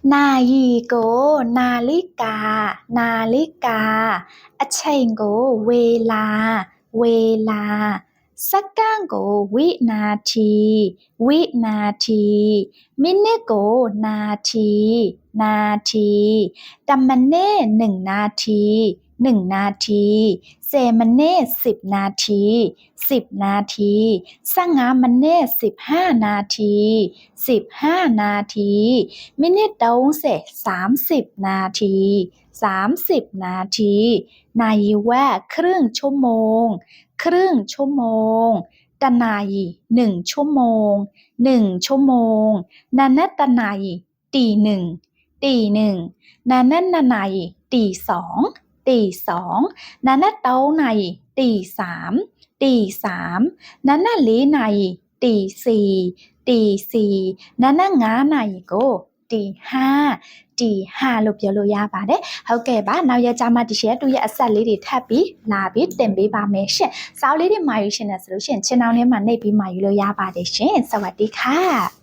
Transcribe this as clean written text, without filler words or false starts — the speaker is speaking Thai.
นายีโกนาฬิกานาฬิกาအချိန်ကိုเวลาเวลาစက္ကန့်ကိုဝိနာทีဝိนาทีမိနစ်ကိုนาทีนาที10မိနစ်1นาที1นาที10မိနစ်10นาที10นาที15မိနစ်15นาที15นาทีမိနစ်30 30นาที30นาทีนายีแวะครึ่งชั่วโมงครึ่งชั่วโมงตะนายี1ชั่วโมง1ชั่วโมงนานะตะนายีตีหนึ่งตีหนึ่งนานะนานายีตีสองตีสองนานะเต้านายีตีสามตีสามนานะလေးนายีตีสี่ตีสี่นานะငါးนายีကိုตีห้าตีห้าလို့ပြောလို့ရပါတယ်ဟုတ်ကဲ့ပါနောက်ရကြမှာဒီရှယ်သူရဲ့အဆက်လေးတွေထပ်ပြီးလာပြီးတင်ပေးပါမယ်ရှင်စောင်းလေးတွေမှာယူရှင်တယ်ဆိုလို့ရှင်ချင်းအောင်ထဲမှာနှိပ်ပြီးမှာယူလို့ရပါတယ်ရှင်စวัสดีค่ะ